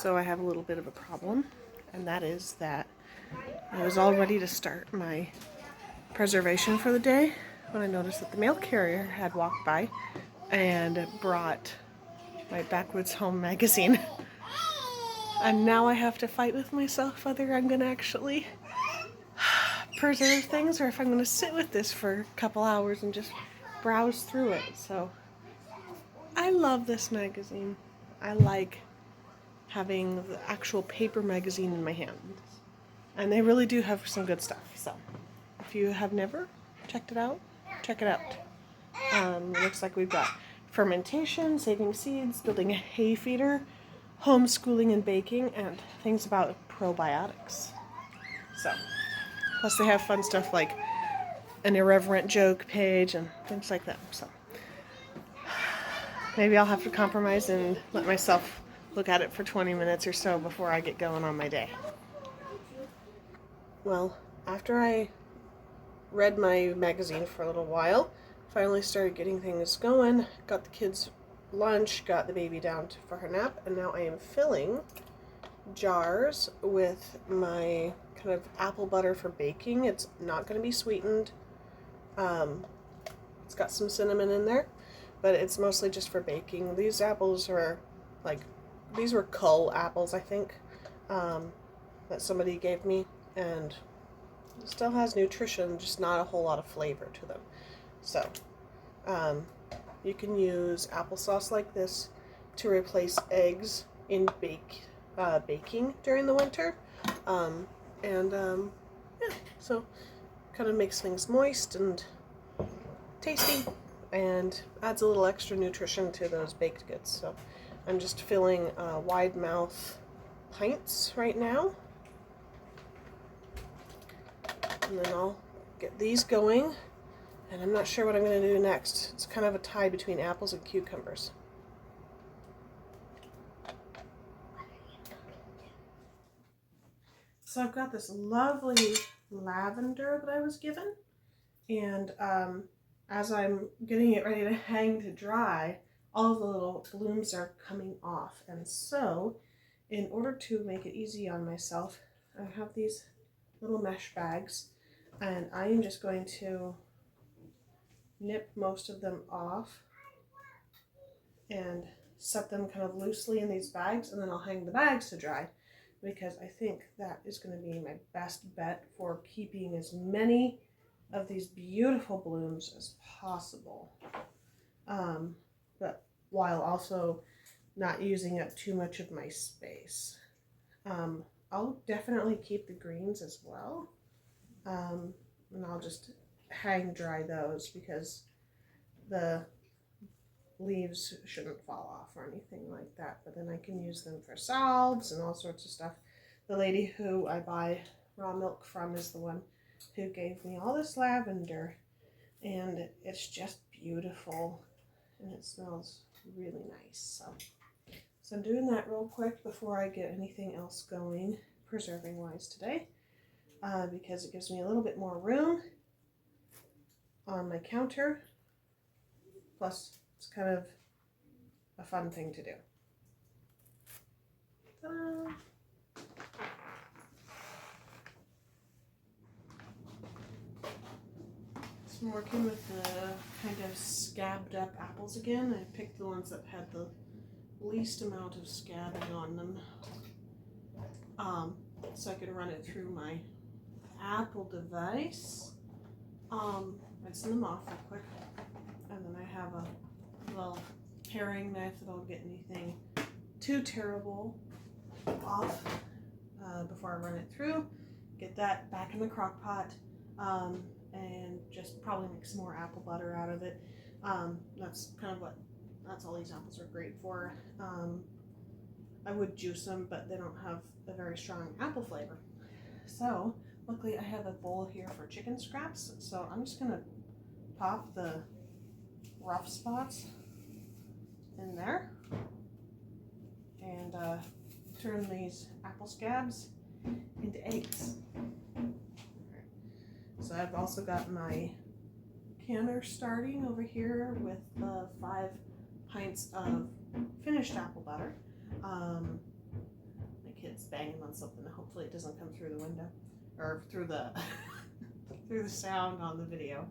So I have a little bit of a problem, and that is that I was all ready to start my preservation for the day when I noticed that the mail carrier had walked by and brought my Backwoods Home magazine. And now I have to fight with myself whether I'm going to actually preserve things or if I'm going to sit with this for a couple hours and just browse through it. So I love this magazine. I like having the actual paper magazine in my hands. And they really do have some good stuff. So if you have never checked it out, check it out. Looks like we've got fermentation, saving seeds, building a hay feeder, homeschooling and baking, and things about probiotics. So, plus they have fun stuff like an irreverent joke page and things like that. So maybe I'll have to compromise and let myself look at it for 20 minutes or so before I get going on my day. Well, after I read my magazine for a little while, finally started getting things going, got the kids lunch, got the baby down for her nap, and now I am filling jars with my kind of apple butter for baking. It's not going to be sweetened. It's got some cinnamon in there, but it's mostly just for baking. These apples are these were cull apples, I think, that somebody gave me, and it still has nutrition, just not a whole lot of flavor to them. So you can use applesauce like this to replace eggs in baking during the winter. Yeah, so kind of makes things moist and tasty and adds a little extra nutrition to those baked goods. So I'm just filling wide mouth pints right now. And then I'll get these going. And I'm not sure what I'm going to do next. It's kind of a tie between apples and cucumbers. So I've got this lovely lavender that I was given. And as I'm getting it ready to hang to dry, all the little blooms are coming off. And so, in order to make it easy on myself, I have these little mesh bags. And I am just going to nip most of them off and set them kind of loosely in these bags, and then I'll hang the bags to dry, because I think that is going to be my best bet for keeping as many of these beautiful blooms as possible, but while also not using up too much of my space. I'll definitely keep the greens as well, and I'll just hang dry those because the leaves shouldn't fall off or anything like that, but then I can use them for salves and all sorts of stuff. The lady who I buy raw milk from is the one who gave me all this lavender, and it's just beautiful and it smells really nice. So I'm doing that real quick before I get anything else going preserving wise today, because it gives me a little bit more room on my counter, plus it's kind of a fun thing to do. Ta-da. So I'm working with the kind of scabbed up apples again. I picked the ones that had the least amount of scabbing on them, so I could run it through my apple device. Rinse them off real quick, and then I have a little paring knife that'll get anything too terrible off before I run it through. Get that back in the crock pot, and just probably make some more apple butter out of it. That's all these apples are great for. I would juice them, but they don't have a very strong apple flavor. So luckily I have a bowl here for chicken scraps, so I'm just gonna pop the rough spots in there and turn these apple scabs into eggs. So I've also got my canner starting over here with 5 pints of finished apple butter. banging on something. Hopefully it doesn't come through the window or through the through the sound on the video.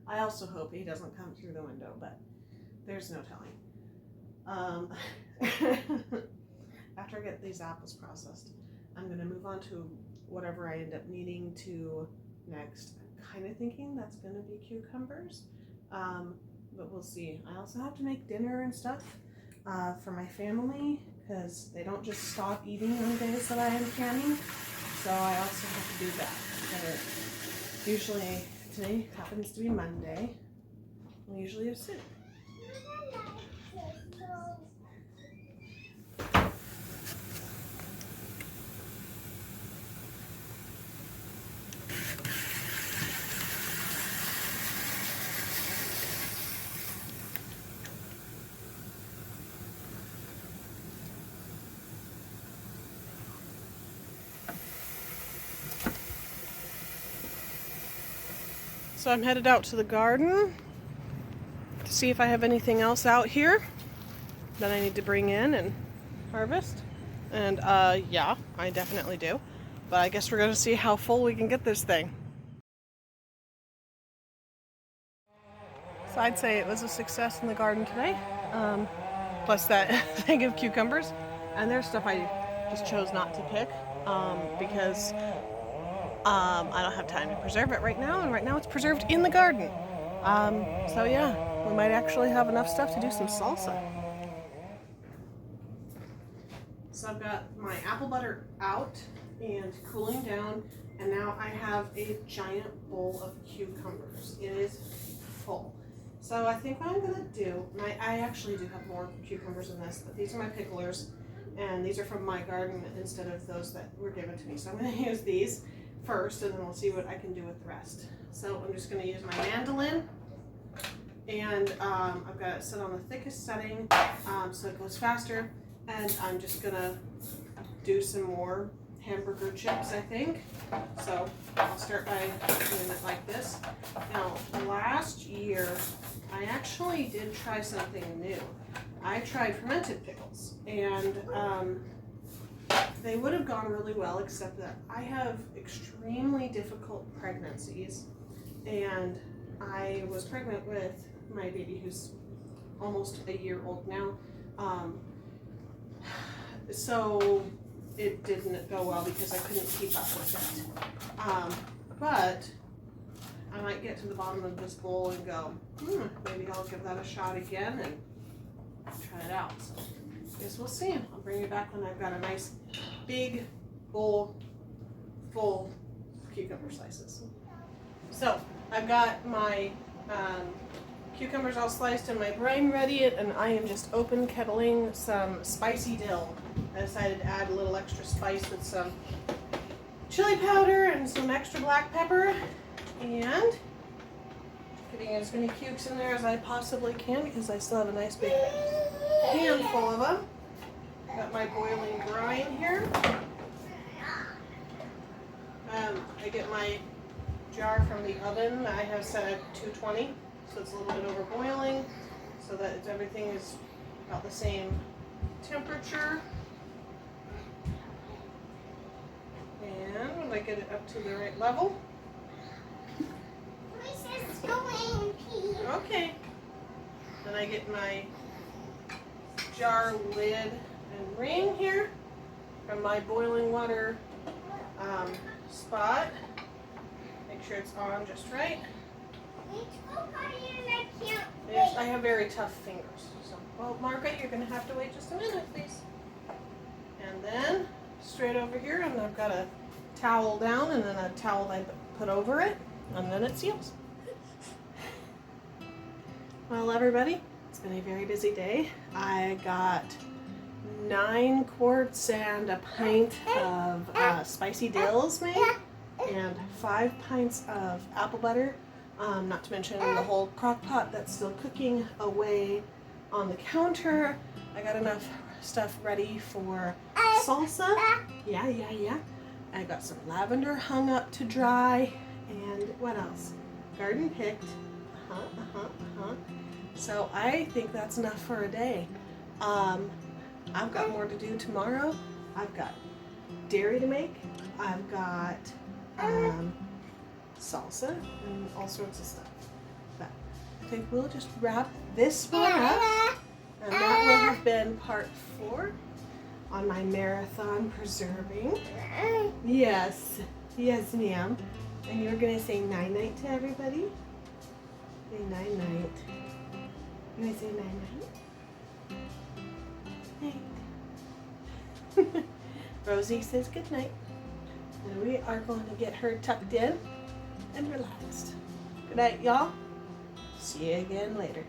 I also hope he doesn't come through the window, but there's no telling. After I get these apples processed, I'm going to move on to whatever I end up needing to next. I'm kind of thinking that's going to be cucumbers, but we'll see. I also have to make dinner and stuff for my family because they don't just stop eating on days that I am canning, so I also have to do that. But usually, today happens to be Monday, we usually have soup. So I'm headed out to the garden to see if I have anything else out here that I need to bring in and harvest. And yeah, I definitely do. But I guess we're going to see how full we can get this thing. So I'd say it was a success in the garden today. Plus that thing of cucumbers. And there's stuff I just chose not to pick because I don't have time to preserve it right now, and right now it's preserved in the garden. So yeah, we might actually have enough stuff to do some salsa. So I've got my apple butter out and cooling down, and now I have a giant bowl of cucumbers. It is full. So I think what I'm gonna do, and I actually do have more cucumbers than this, but these are my picklers, and these are from my garden instead of those that were given to me. So I'm gonna use these first, and then we'll see what I can do with the rest. So I'm just going to use my mandolin, and I've got it set on the thickest setting so it goes faster, and I'm just going to do some more hamburger chips, I think. So I'll start by doing it like this. Now, last year I actually did try something new. I tried fermented pickles, and they would have gone really well, except that I have extremely difficult pregnancies, and I was pregnant with my baby who's almost a year old now. So it didn't go well because I couldn't keep up with it. But I might get to the bottom of this bowl and go, maybe I'll give that a shot again and try it out. So I guess we'll see. I'll bring you back when I've got a nice big bowl full of cucumber slices. So I've got my cucumbers all sliced and my brine ready, and I am just open kettling some spicy dill. I decided to add a little extra spice with some chili powder and some extra black pepper, and getting as many cukes in there as I possibly can because I still have a nice big handful of them. Got my boiling brine here. I get my jar from the oven. I have set at 220, so it's a little bit over boiling, so that everything is about the same temperature. And when I get it up to the right level. Okay. Then I get my jar lid and ring here from my boiling water spot. Make sure it's on just right. Yes, I have very tough fingers. So, well, Margaret, you're going to have to wait just a minute, please. And then straight over here, and I've got a towel down and then a towel I put over it, and then it seals. Well, everybody, it's been a very busy day. I got 9 quarts and a pint of spicy dills made, and 5 pints of apple butter, not to mention the whole crock pot that's still cooking away on the counter. I got enough stuff ready for salsa. Yeah. I got some lavender hung up to dry, and what else? Garden picked. So I think that's enough for a day. I've got more to do tomorrow. I've got dairy to make. I've got salsa and all sorts of stuff. But I think we'll just wrap this one up. And that will have been part 4 on my marathon preserving. Yes. Yes, ma'am. And you're going to say night-night to everybody? Say night-night. You want to say night-night? Night. Rosie says good night. And we are going to get her tucked in and relaxed. Good night, y'all. See you again later.